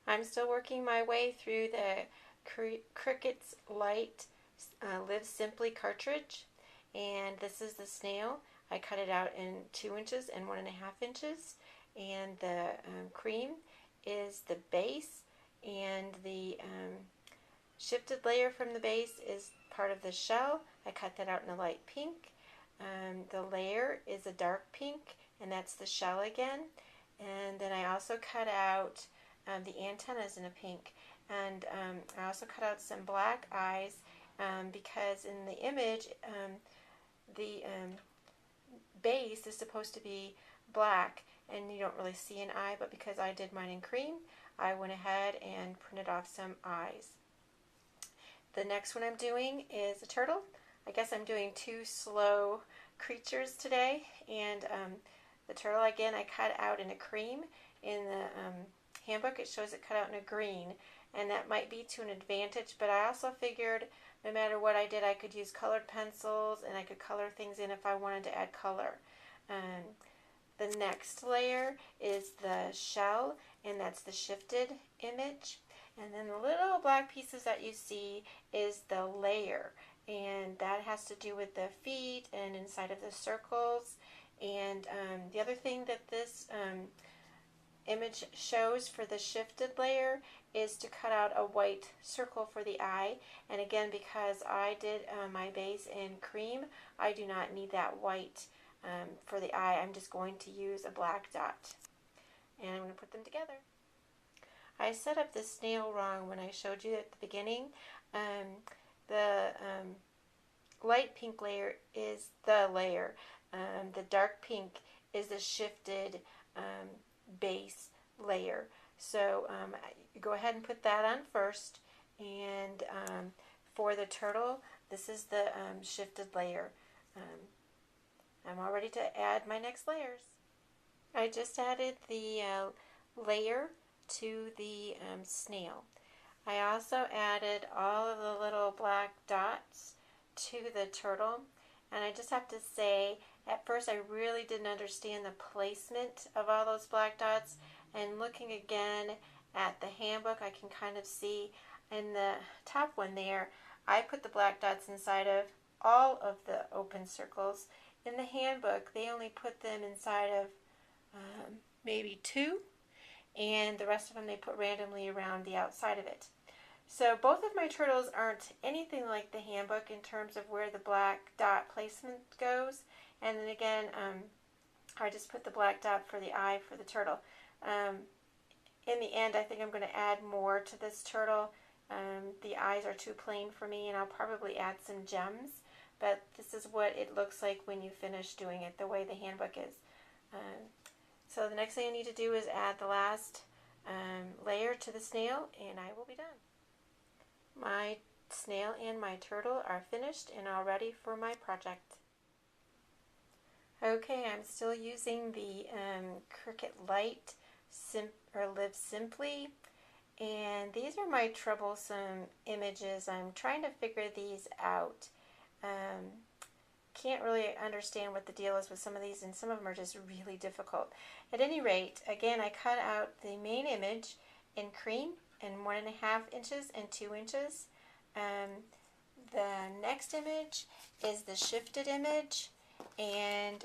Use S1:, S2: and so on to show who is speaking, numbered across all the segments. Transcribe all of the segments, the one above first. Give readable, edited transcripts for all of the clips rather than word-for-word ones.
S1: I'm still working my way through the Cricut's Lite Live Simply cartridge, and this is the snail. I cut it out in 2 inches and 1.5 inches, and the cream is the base, and the shifted layer from the base is part of the shell. I cut that out in a light pink. The layer is a dark pink, and that's the shell again. And then I also cut out the antennas in a pink, and I also cut out some black eyes because in the image the base is supposed to be black and you don't really see an eye, but because I did mine in cream, I went ahead and printed off some eyes. The next one I'm doing is a turtle. I guess I'm doing 2 slow creatures today, and the turtle again I cut out in a cream. In the handbook it shows it cut out in a green, and that might be to an advantage, but I also figured no matter what I did I could use colored pencils and I could color things in if I wanted to add color. The next layer is the shell, and that's the shifted image. And then the little black pieces that you see is the layer, and that has to do with the feet and inside of the circles. And the other thing that this image shows for the shifted layer is to cut out a white circle for the eye. And again, because I did my base in cream, I do not need that white for the eye. I'm just going to use a black dot, and I'm going to put them together. I set up the snail wrong when I showed you at the beginning. The light pink layer is the layer. The dark pink is the shifted base layer. So go ahead and put that on first. And for the turtle, this is the shifted layer. I'm all ready to add my next layers. I just added the layer to the snail. I also added all of the little black dots to the turtle, and I just have to say at first I really didn't understand the placement of all those black dots, and looking again at the handbook I can kind of see in the top one there I put the black dots inside of all of the open circles. In the handbook they only put them inside of maybe 2, and the rest of them they put randomly around the outside of it. So both of my turtles aren't anything like the handbook in terms of where the black dot placement goes. And then again, I just put the black dot for the eye for the turtle. In the end, I think I'm going to add more to this turtle. The eyes are too plain for me, and I'll probably add some gems. But this is what it looks like when you finish doing it, the way the handbook is. So the next thing I need to do is add the last layer to the snail, and I will be done. My snail and my turtle are finished and all ready for my project. Okay, I'm still using the Cricut Lite Live Simply, and these are my troublesome images. I'm trying to figure these out. Can't really understand what the deal is with some of these, and some of them are just really difficult. At any rate, again, I cut out the main image in cream in 1.5 inches and 2 inches. The next image is the shifted image, and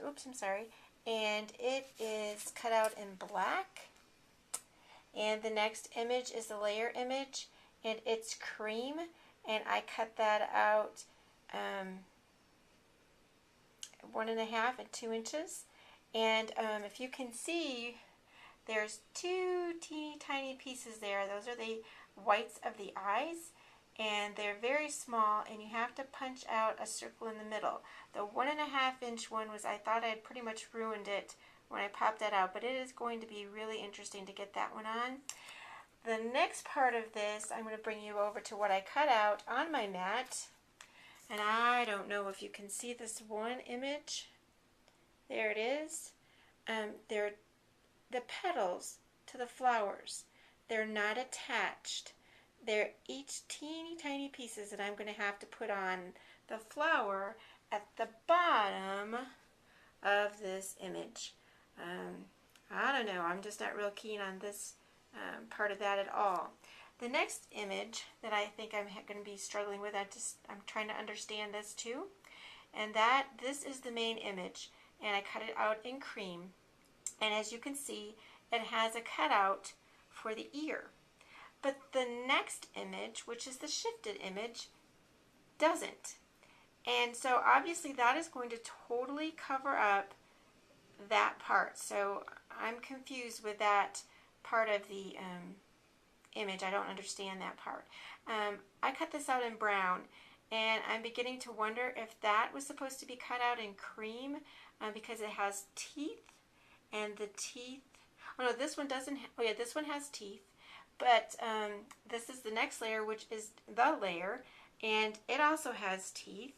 S1: and it is cut out in black. And the next image is the layer image, and it's cream, and I cut that out 1.5 and 2 inches. And if you can see, there's 2 teeny tiny pieces there. Those are the whites of the eyes, and they're very small, and you have to punch out a circle in the middle. The 1.5 inch one was, I thought I had pretty much ruined it when I popped that out, but it is going to be really interesting to get that one on. The next part of this, I'm going to bring you over to what I cut out on my mat. And I don't know if you can see this one image. There it is. They're the petals to the flowers. They're not attached. They're each teeny tiny pieces that I'm going to have to put on the flower at the bottom of this image. I don't know. I'm just not real keen on this part of that at all. The next image that I think I'm going to be struggling with, I'm trying to understand this too, and this is the main image, and I cut it out in cream, and as you can see, it has a cutout for the ear. But the next image, which is the shifted image, doesn't. And so obviously that is going to totally cover up that part. So I'm confused with that part of the image. I don't understand that part. I cut this out in brown, and I'm beginning to wonder if that was supposed to be cut out in cream because it has teeth, and the teeth, oh no, this one doesn't, oh yeah, this one has teeth, but this is the next layer, which is the layer, and it also has teeth,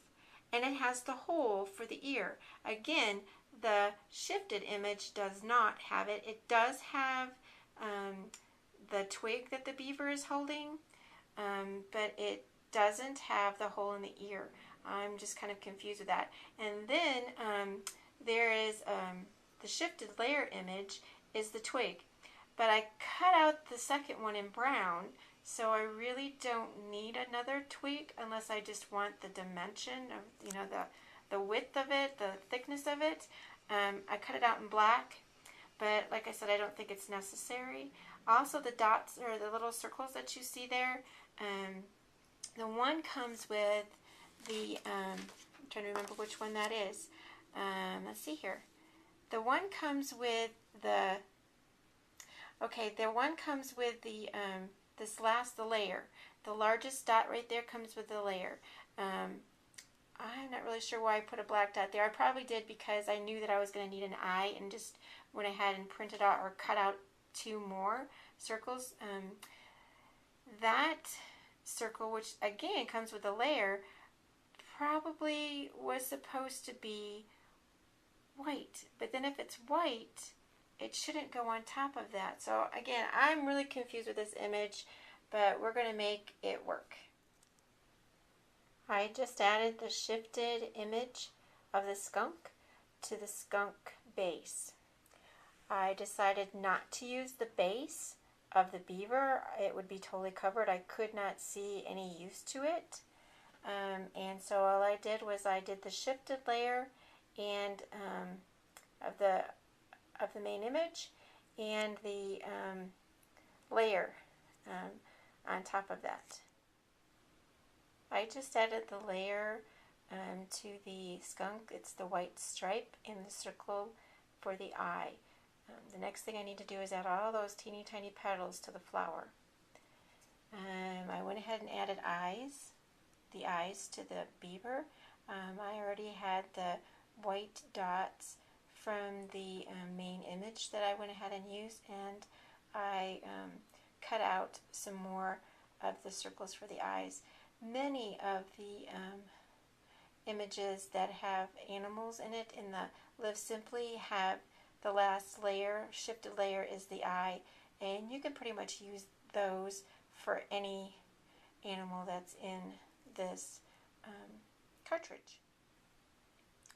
S1: and it has the hole for the ear. Again, the shifted image does not have it. It does have the twig that the beaver is holding, but it doesn't have the hole in the ear. I'm just kind of confused with that. And then there is the shifted layer image is the twig, but I cut out the second one in brown, so I really don't need another twig unless I just want the dimension of, you know, the width of it, the thickness of it. I cut it out in black, but like I said, I don't think it's necessary. Also, the dots, or the little circles that you see there, the one comes with the, I'm trying to remember which one that is. Let's see here. The one comes with the, okay, the one comes with the, the layer. The largest dot right there comes with the layer. I'm not really sure why I put a black dot there. I probably did because I knew that I was going to need an eye, and just went ahead and printed out or cut out 2 more circles. That circle, which again comes with a layer, probably was supposed to be white. But then if it's white, it shouldn't go on top of that. So again, I'm really confused with this image, but we're going to make it work. I just added the shifted image of the skunk to the skunk base. I decided not to use the base of the beaver. It would be totally covered. I could not see any use to it. And so all I did was I did the shifted layer and of the main image, and the layer on top of that. I just added the layer to the skunk. It's the white stripe in the circle for the eye. The next thing I need to do is add all those teeny tiny petals to the flower. I went ahead and added the eyes to the beaver. I already had the white dots from the main image that I went ahead and used, and I cut out some more of the circles for the eyes. Many of the images that have animals in it in the Live Simply have the last layer, shifted layer, is the eye, and you can pretty much use those for any animal that's in this cartridge.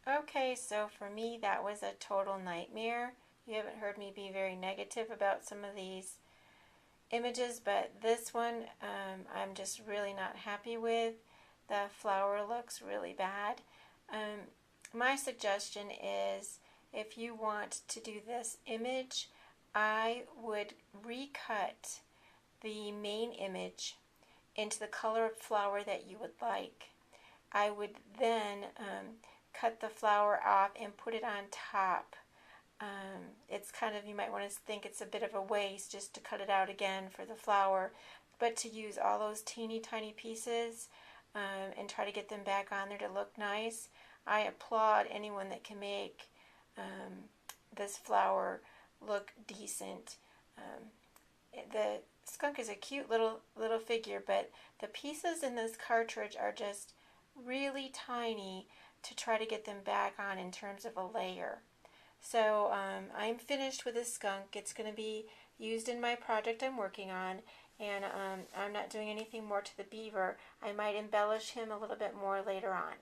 S1: Okay, so for me that was a total nightmare. You haven't heard me be very negative about some of these images, but this one I'm just really not happy with. The flower looks really bad. My suggestion is, if you want to do this image, I would recut the main image into the color of flower that you would like. I would then cut the flower off and put it on top. It's kind of, you might want to think it's a bit of a waste just to cut it out again for the flower, but to use all those teeny tiny pieces and try to get them back on there to look nice. I applaud anyone that can make this flower look decent. The skunk is a cute little figure, but the pieces in this cartridge are just really tiny to try to get them back on in terms of a layer. So I'm finished with this skunk. It's going to be used in my project I'm working on, and I'm not doing anything more to the beaver. I might embellish him a little bit more later on.